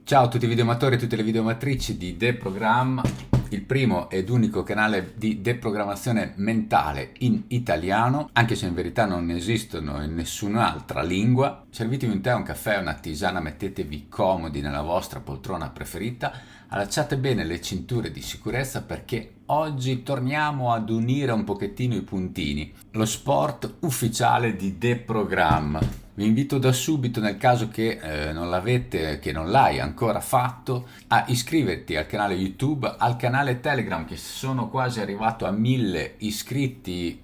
Ciao a tutti i videoamatori e tutte le videoamatrici di Deprogram, il primo ed unico canale di deprogrammazione mentale in italiano, anche se in verità non esistono in nessun'altra lingua. Servitevi un tè, un caffè, una tisana, mettetevi comodi nella vostra poltrona preferita, allacciate bene le cinture di sicurezza perché oggi torniamo ad unire un pochettino i puntini. Lo sport ufficiale di Deprogram. Vi invito da subito, nel caso che non l'hai ancora fatto, a iscriverti al canale YouTube, al canale Telegram, che sono quasi arrivato a 1000 iscritti.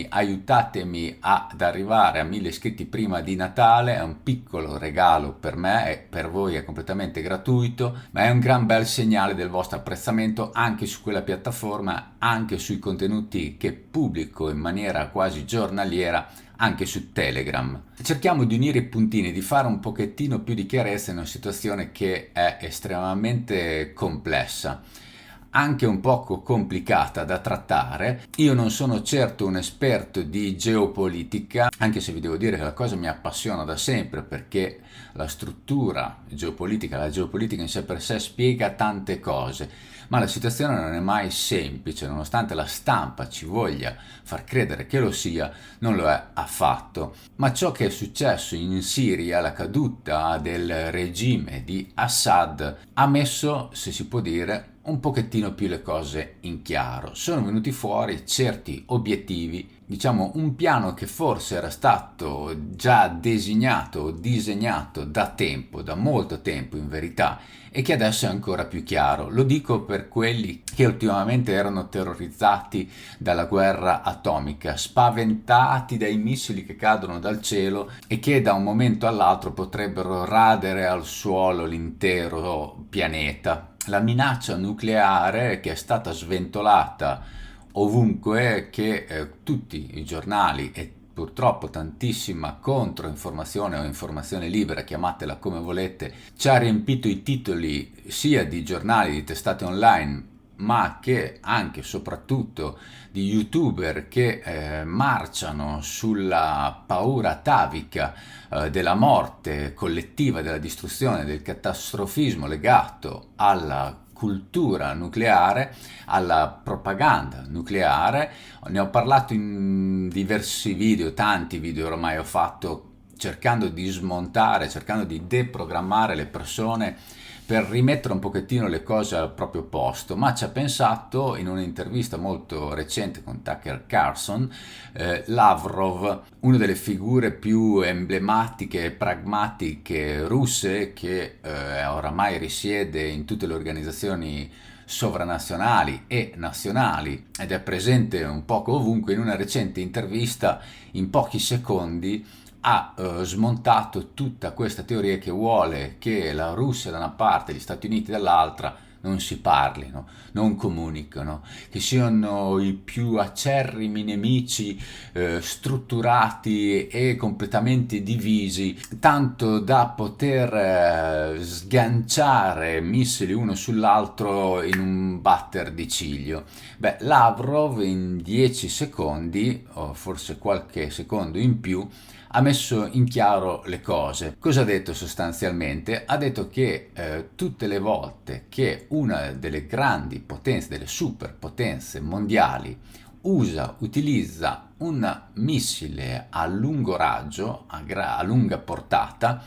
Aiutatemi ad arrivare a 1000 iscritti prima di Natale. È un piccolo regalo per me e per voi è completamente gratuito, ma è un gran bel segnale del vostro apprezzamento anche su quella piattaforma, anche sui contenuti che pubblico in maniera quasi giornaliera anche su Telegram. Cerchiamo di unire i puntini, di fare un pochettino più di chiarezza in una situazione che è estremamente complessa, anche un poco complicata da trattare. Io non sono certo un esperto di geopolitica, anche se vi devo dire che la cosa mi appassiona da sempre, perché la struttura geopolitica, la geopolitica in sé per sé spiega tante cose, ma la situazione non è mai semplice, nonostante la stampa ci voglia far credere che lo sia, non lo è affatto. Ma ciò che è successo in Siria, la caduta del regime di Assad, ha messo, se si può dire, un pochettino più le cose in chiaro. Sono venuti fuori certi obiettivi, diciamo un piano che forse era stato già designato o disegnato da tempo, da molto tempo in verità, e che adesso è ancora più chiaro. Lo dico per quelli che ultimamente erano terrorizzati dalla guerra atomica, spaventati dai missili che cadono dal cielo e che da un momento all'altro potrebbero radere al suolo l'intero pianeta. La minaccia nucleare che è stata sventolata ovunque, che tutti i giornali e purtroppo tantissima controinformazione o informazione libera, chiamatela come volete, ci ha riempito i titoli sia di giornali, di testate online, ma che anche e soprattutto di youtuber che marciano sulla paura atavica della morte collettiva, della distruzione, del catastrofismo legato alla cultura nucleare, alla propaganda nucleare. Ne ho parlato in diversi video, tanti video ormai ho fatto, cercando di smontare, cercando di deprogrammare le persone per rimettere un pochettino le cose al proprio posto, ma ci ha pensato in un'intervista molto recente con Tucker Carlson Lavrov, una delle figure più emblematiche e pragmatiche russe, che oramai risiede in tutte le organizzazioni sovranazionali e nazionali ed è presente un poco ovunque. In una recente intervista, in pochi secondi, ha smontato tutta questa teoria che vuole che la Russia da una parte e gli Stati Uniti dall'altra non si parlino, non comunicano, che siano i più acerrimi nemici, strutturati e completamente divisi, tanto da poter sganciare missili uno sull'altro in un batter di ciglio. Beh, Lavrov in 10 secondi, o forse qualche secondo in più, ha messo in chiaro le cose. Cosa ha detto sostanzialmente? Ha detto che tutte le volte che una delle grandi potenze, delle superpotenze mondiali, utilizza un missile a lungo raggio, a lunga portata,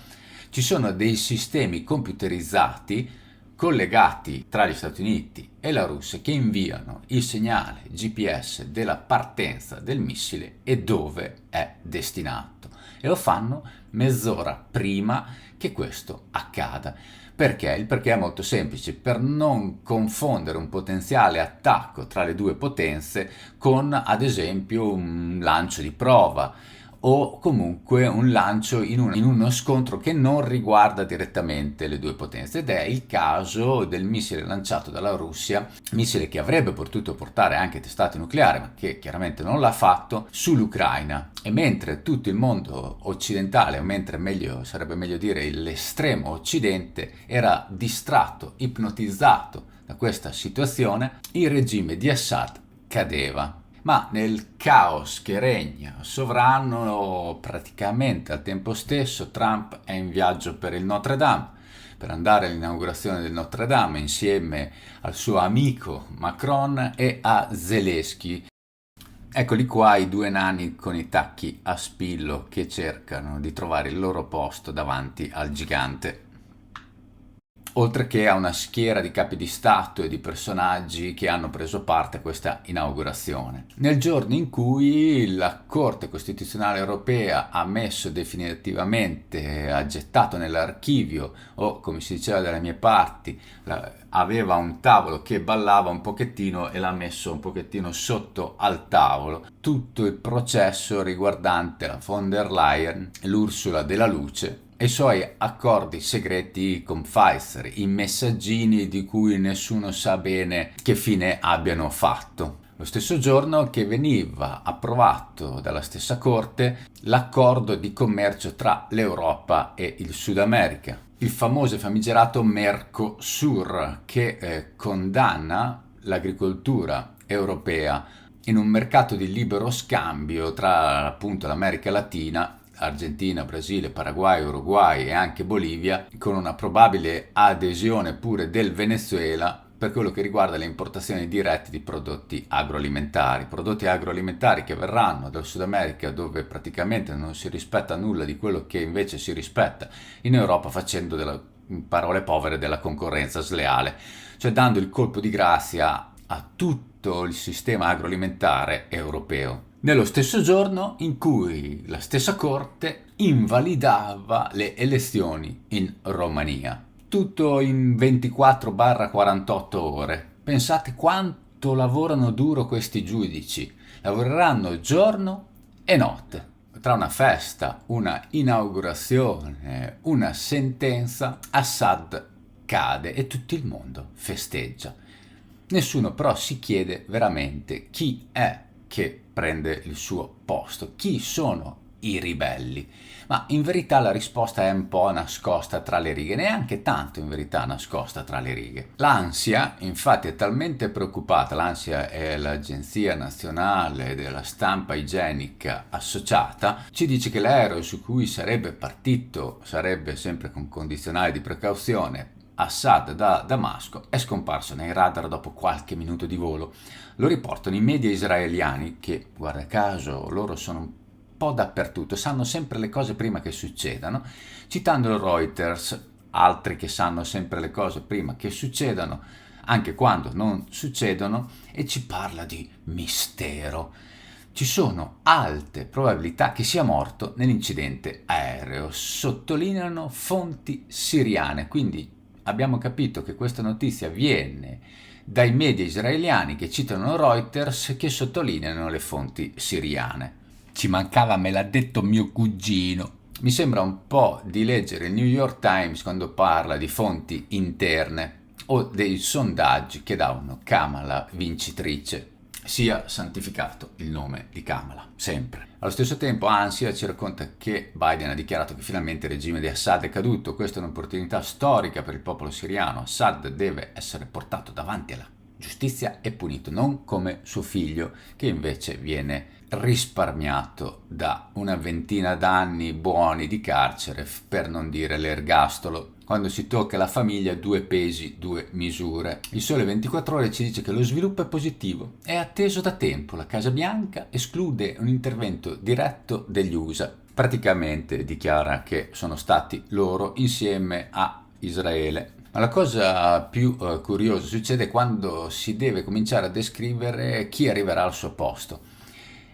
ci sono dei sistemi computerizzati collegati tra gli Stati Uniti e la Russia che inviano il segnale GPS della partenza del missile e dove è destinato. E lo fanno mezz'ora prima che questo accada. Perché? Il perché è molto semplice: per non confondere un potenziale attacco tra le due potenze con, ad esempio, un lancio di prova o comunque un lancio in uno scontro che non riguarda direttamente le due potenze. Ed è il caso del missile lanciato dalla Russia, missile che avrebbe potuto portare anche testate nucleari, ma che chiaramente non l'ha fatto, sull'Ucraina. E mentre tutto il mondo occidentale, o mentre sarebbe meglio dire l'estremo occidente, era distratto, ipnotizzato da questa situazione, il regime di Assad cadeva. Ma nel caos che regna sovrano, praticamente al tempo stesso Trump è in viaggio per il Notre Dame, per andare all'inaugurazione del Notre Dame insieme al suo amico Macron e a Zelensky. Eccoli qua i due nani con i tacchi a spillo che cercano di trovare il loro posto davanti al gigante. Oltre che a una schiera di capi di Stato e di personaggi che hanno preso parte a questa inaugurazione. Nel giorno in cui la Corte Costituzionale Europea ha messo definitivamente, ha gettato nell'archivio, o come si diceva dalle mie parti, aveva un tavolo che ballava un pochettino e l'ha messo un pochettino sotto al tavolo, tutto il processo riguardante la von der Leyen, l'Ursula della Luce, e i suoi accordi segreti con Pfizer, i messaggini di cui nessuno sa bene che fine abbiano fatto. Lo stesso giorno che veniva approvato dalla stessa Corte l'accordo di commercio tra l'Europa e il Sud America, il famoso e famigerato Mercosur, che condanna l'agricoltura europea in un mercato di libero scambio tra appunto l'America Latina, Argentina, Brasile, Paraguay, Uruguay e anche Bolivia, con una probabile adesione pure del Venezuela per quello che riguarda le importazioni dirette di prodotti agroalimentari che verranno dal Sud America, dove praticamente non si rispetta nulla di quello che invece si rispetta in Europa, facendo in parole povere della concorrenza sleale, cioè dando il colpo di grazia a tutto il sistema agroalimentare europeo. Nello stesso giorno in cui la stessa Corte invalidava le elezioni in Romania. Tutto in 24-48 ore. Pensate quanto lavorano duro questi giudici. Lavoreranno giorno e notte. Tra una festa, una inaugurazione, una sentenza, Assad cade e tutto il mondo festeggia. Nessuno però si chiede veramente chi è che prende il suo posto, chi sono i ribelli. Ma in verità la risposta è un po' nascosta tra le righe, neanche tanto in verità nascosta tra le righe. L'Ansia infatti è talmente preoccupata, l'Ansia è l'Agenzia Nazionale della Stampa Igienica Associata, ci dice che l'aereo su cui sarebbe partito, sarebbe sempre con condizionale di precauzione, Assad da Damasco, è scomparso nei radar dopo qualche minuto di volo. Lo riportano i media israeliani che, guarda caso, loro sono un po' dappertutto, sanno sempre le cose prima che succedano, citando il Reuters, altri che sanno sempre le cose prima che succedano, anche quando non succedono, e ci parla di mistero. Ci sono alte probabilità che sia morto nell'incidente aereo, sottolineano fonti siriane, quindi abbiamo capito che questa notizia viene dai media israeliani che citano Reuters, che sottolineano le fonti siriane. Ci mancava, me l'ha detto mio cugino. Mi sembra un po' di leggere il New York Times quando parla di fonti interne o dei sondaggi che davano Kamala vincitrice. Sia santificato il nome di Kamala, sempre. Allo stesso tempo Ansia ci racconta che Biden ha dichiarato che finalmente il regime di Assad è caduto. Questa è un'opportunità storica per il popolo siriano. Assad deve essere portato davanti alla giustizia e punito, non come suo figlio, che invece viene risparmiato da una ventina d'anni buoni di carcere, per non dire l'ergastolo. Quando si tocca la famiglia, 2 pesi, 2 misure. Il Sole 24 Ore ci dice che lo sviluppo è positivo, è atteso da tempo. La Casa Bianca esclude un intervento diretto degli USA. Praticamente dichiara che sono stati loro insieme a Israele. Ma la cosa più curiosa succede quando si deve cominciare a descrivere chi arriverà al suo posto.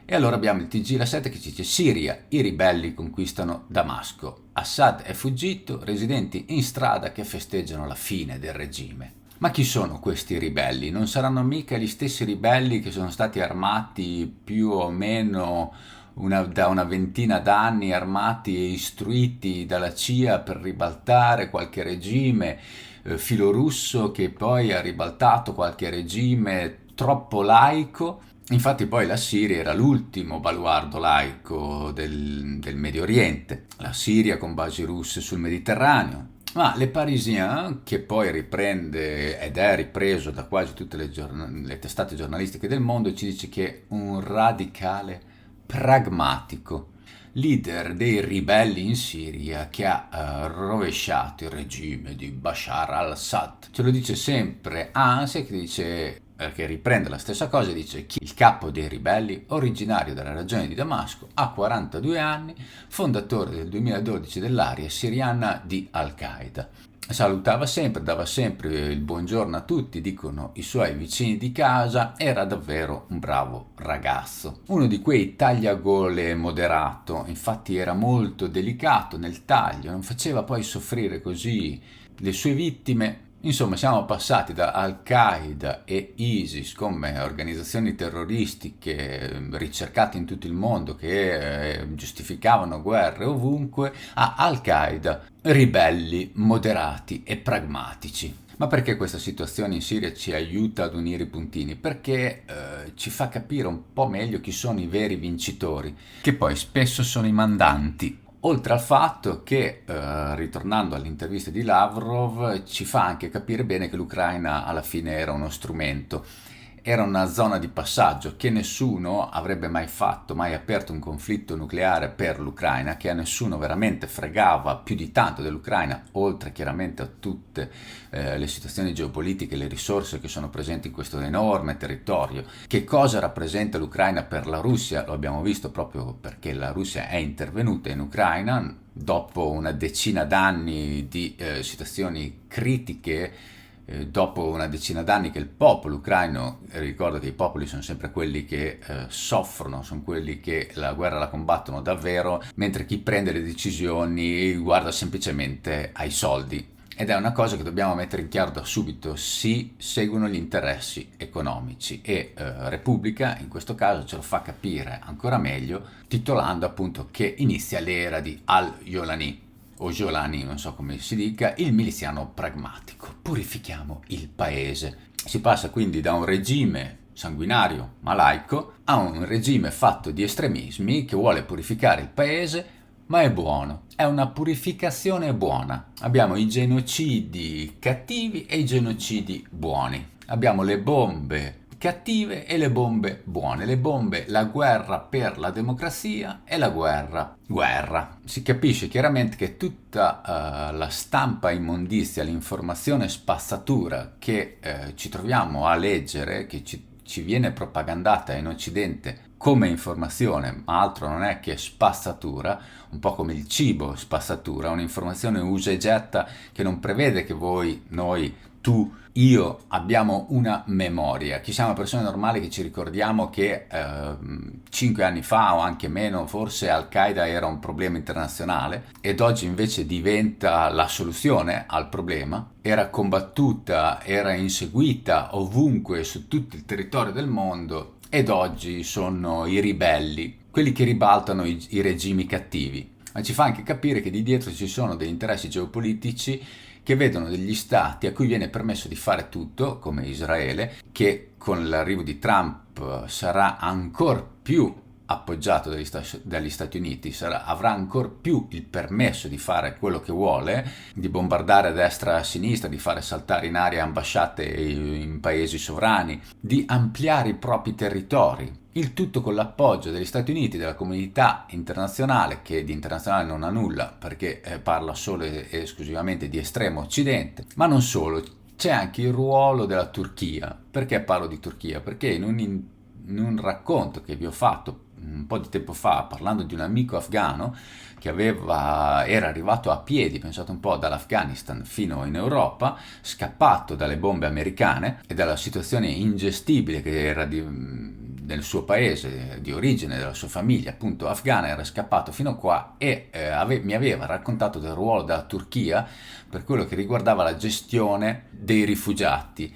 E allora abbiamo il TG La 7 che ci dice: Siria, i ribelli conquistano Damasco. Assad è fuggito, residenti in strada che festeggiano la fine del regime. Ma chi sono questi ribelli? Non saranno mica gli stessi ribelli che sono stati armati più o meno da una ventina d'anni, armati e istruiti dalla CIA per ribaltare qualche regime filorusso che poi ha ribaltato qualche regime troppo laico? Infatti poi la Siria era l'ultimo baluardo laico del Medio Oriente, la Siria con basi russe sul Mediterraneo. Ma Le Parisien, che poi riprende ed è ripreso da quasi tutte le testate giornalistiche del mondo, ci dice che è un radicale pragmatico. leader dei ribelli in Siria che ha rovesciato il regime di Bashar al-Assad. Ce lo dice sempre Anse, che riprende la stessa cosa e dice che il capo dei ribelli, originario della regione di Damasco, ha 42 anni, fondatore del 2012 dell'area siriana di Al-Qaeda. Salutava sempre, dava sempre il buongiorno a tutti, dicono i suoi vicini di casa, era davvero un bravo ragazzo. Uno di quei tagliagole moderato, infatti era molto delicato nel taglio, non faceva poi soffrire così le sue vittime. Insomma, siamo passati da Al-Qaeda e ISIS come organizzazioni terroristiche ricercate in tutto il mondo che giustificavano guerre ovunque, a Al-Qaeda, ribelli moderati e pragmatici. Ma perché questa situazione in Siria ci aiuta ad unire i puntini? Perché ci fa capire un po' meglio chi sono i veri vincitori, che poi spesso sono i mandanti. Oltre al fatto che, ritornando all'intervista di Lavrov, ci fa anche capire bene che l'Ucraina alla fine era uno strumento, era una zona di passaggio, che nessuno avrebbe mai fatto, mai aperto un conflitto nucleare per l'Ucraina, che a nessuno veramente fregava più di tanto dell'Ucraina, oltre chiaramente a tutte le situazioni geopolitiche, le risorse che sono presenti in questo enorme territorio. Che cosa rappresenta l'Ucraina per la Russia? Lo abbiamo visto proprio perché la Russia è intervenuta in Ucraina dopo una decina d'anni di situazioni critiche, dopo una decina d'anni che il popolo ucraino, ricordo che i popoli sono sempre quelli che soffrono, sono quelli che la guerra la combattono davvero, mentre chi prende le decisioni guarda semplicemente ai soldi. Ed è una cosa che dobbiamo mettere in chiaro da subito: si seguono gli interessi economici, e Repubblica in questo caso ce lo fa capire ancora meglio titolando appunto che inizia l'era di Al-Jolani, o Jolani, non so come si dica, il miliziano pragmatico. Purifichiamo il paese. Si passa quindi da un regime sanguinario ma laico a un regime fatto di estremismi che vuole purificare il paese, ma è buono. È una purificazione buona. Abbiamo i genocidi cattivi e i genocidi buoni. Abbiamo le bombe cattive e le bombe buone. Le bombe, la guerra per la democrazia, e la guerra. Si capisce chiaramente che tutta la stampa immondizia, l'informazione spazzatura che ci troviamo a leggere, che ci viene propagandata in Occidente come informazione, ma altro non è che spazzatura, un po' come il cibo spazzatura, un'informazione usa e getta che non prevede che voi, noi, tu, io abbiamo una memoria, che siamo persone normali che ci ricordiamo che 5 anni fa o anche meno forse Al-Qaeda era un problema internazionale ed oggi invece diventa la soluzione al problema, era combattuta, era inseguita ovunque su tutto il territorio del mondo, ed oggi sono i ribelli, quelli che ribaltano i regimi cattivi. Ma ci fa anche capire che di dietro ci sono degli interessi geopolitici che vedono degli stati a cui viene permesso di fare tutto, come Israele, che con l'arrivo di Trump sarà ancora più appoggiato dagli Stati Uniti, avrà ancora più il permesso di fare quello che vuole, di bombardare a destra e a sinistra, di fare saltare in aria ambasciate in paesi sovrani, di ampliare i propri territori. Il tutto con l'appoggio degli Stati Uniti, della comunità internazionale, che di internazionale non ha nulla perché parla solo e esclusivamente di estremo occidente, ma non solo, c'è anche il ruolo della Turchia. Perché parlo di Turchia? Perché in un racconto che vi ho fatto un po' di tempo fa, parlando di un amico afghano che era arrivato a piedi, pensate un po', dall'Afghanistan fino in Europa, scappato dalle bombe americane e dalla situazione ingestibile che era nel suo paese di origine, della sua famiglia appunto afghana, era scappato fino qua e mi aveva raccontato del ruolo della Turchia per quello che riguardava la gestione dei rifugiati.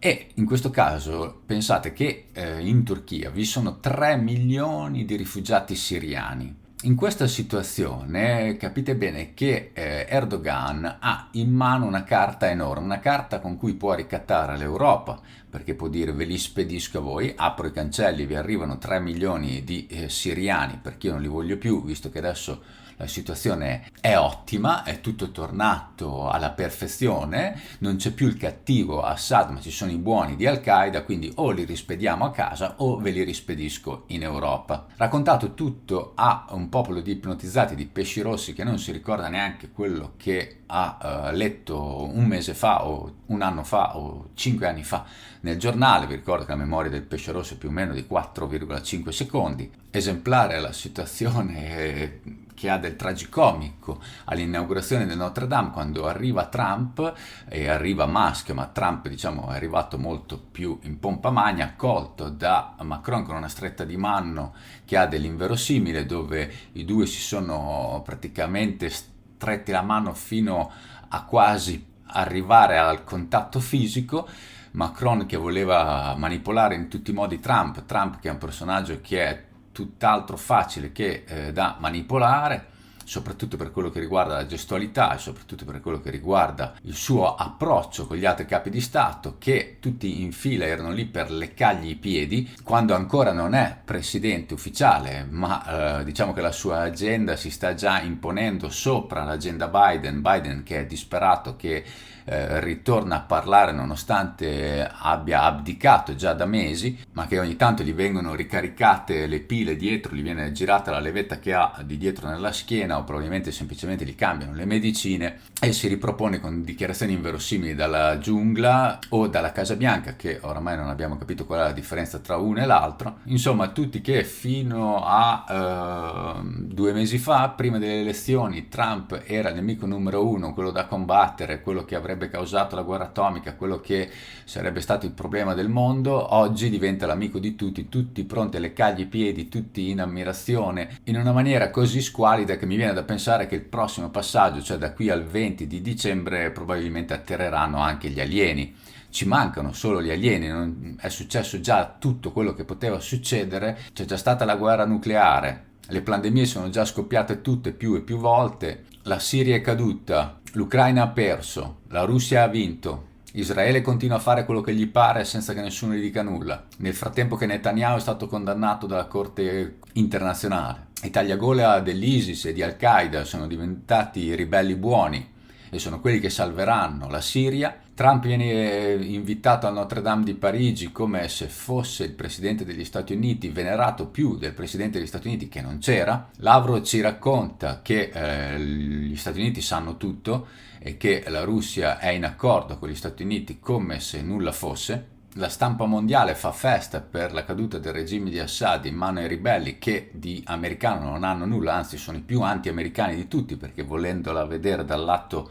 E in questo caso pensate che in Turchia vi sono 3 milioni di rifugiati siriani. In questa situazione capite bene che Erdogan ha in mano una carta enorme, una carta con cui può ricattare l'Europa, perché può dire: ve li spedisco a voi, apro i cancelli, vi arrivano 3 milioni di siriani perché io non li voglio più, visto che adesso la situazione è ottima, è tutto tornato alla perfezione, non c'è più il cattivo Assad, ma ci sono i buoni di Al-Qaeda, quindi o li rispediamo a casa o ve li rispedisco in Europa. Raccontato tutto a un popolo di ipnotizzati, di pesci rossi, che non si ricorda neanche quello che ha letto un mese fa o un anno fa o 5 anni fa nel giornale. Vi ricordo che la memoria del pesce rosso è più o meno di 4,5 secondi. Esemplare la situazione che ha del tragicomico all'inaugurazione del Notre Dame, quando arriva Trump e arriva Musk, ma Trump diciamo è arrivato molto più in pompa magna, accolto da Macron con una stretta di mano che ha dell'inverosimile, dove i due si sono praticamente stretti la mano fino a quasi arrivare al contatto fisico. Macron che voleva manipolare in tutti i modi Trump che è un personaggio che è tutt'altro facile che da manipolare, soprattutto per quello che riguarda la gestualità e soprattutto per quello che riguarda il suo approccio con gli altri capi di Stato, che tutti in fila erano lì per leccargli i piedi, quando ancora non è presidente ufficiale, ma diciamo che la sua agenda si sta già imponendo sopra l'agenda Biden che è disperato, che ritorna a parlare nonostante abbia abdicato già da mesi, ma che ogni tanto gli vengono ricaricate le pile dietro, gli viene girata la levetta che ha di dietro nella schiena, o probabilmente semplicemente gli cambiano le medicine, e si ripropone con dichiarazioni inverosimili dalla giungla o dalla Casa Bianca, che oramai non abbiamo capito qual è la differenza tra uno e l'altro. Insomma, tutti che fino a 2 mesi fa, prima delle elezioni, Trump era il nemico numero uno, quello da combattere, quello che avrebbe causato la guerra atomica, quello che sarebbe stato il problema del mondo, oggi diventa l'amico di tutti, tutti pronti a leccargli i piedi, tutti in ammirazione, in una maniera così squalida che mi viene da pensare che il prossimo passaggio, cioè da qui al 20 di dicembre, probabilmente atterreranno anche gli alieni. Ci mancano solo gli alieni, è successo già tutto quello che poteva succedere, c'è già stata la guerra nucleare, le pandemie sono già scoppiate tutte più e più volte, la Siria è caduta, l'Ucraina ha perso, la Russia ha vinto, Israele continua a fare quello che gli pare senza che nessuno gli dica nulla, nel frattempo che Netanyahu è stato condannato dalla Corte internazionale. I tagliagola dell'ISIS e di Al-Qaeda sono diventati ribelli buoni e sono quelli che salveranno la Siria. Trump viene invitato al Notre Dame di Parigi come se fosse il presidente degli Stati Uniti, venerato più del presidente degli Stati Uniti che non c'era. Lavrov ci racconta che gli Stati Uniti sanno tutto e che la Russia è in accordo con gli Stati Uniti come se nulla fosse. La stampa mondiale fa festa per la caduta del regime di Assad in mano ai ribelli, che di americano non hanno nulla, anzi sono i più anti-americani di tutti, perché volendola vedere dal lato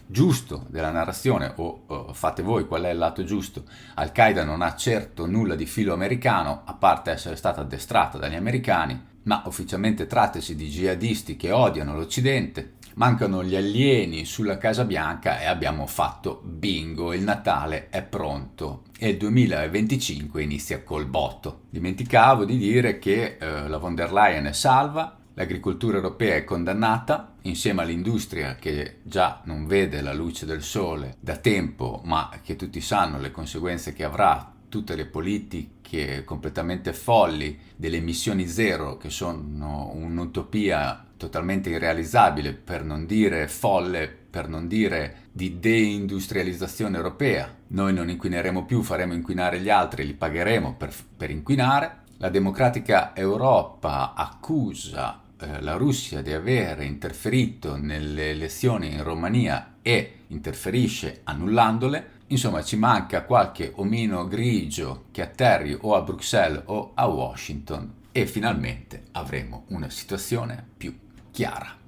giusto della narrazione, o fate voi qual è il lato giusto, Al-Qaeda non ha certo nulla di filo americano, a parte essere stata addestrata dagli americani, ma ufficialmente trattasi di jihadisti che odiano l'Occidente. Mancano gli alieni sulla Casa Bianca e abbiamo fatto bingo, il Natale è pronto e il 2025 inizia col botto. Dimenticavo di dire che la von der Leyen è salva, l'agricoltura europea è condannata, insieme all'industria che già non vede la luce del sole da tempo, ma che tutti sanno le conseguenze che avrà, tutte le politiche completamente folli delle emissioni zero, che sono un'utopia totalmente irrealizzabile, per non dire folle, per non dire di deindustrializzazione europea. Noi non inquineremo più, faremo inquinare gli altri, li pagheremo per inquinare. La democratica Europa accusa la Russia di aver interferito nelle elezioni in Romania e interferisce annullandole. Insomma, ci manca qualche omino grigio che atterri o a Bruxelles o a Washington e finalmente avremo una situazione più chiara.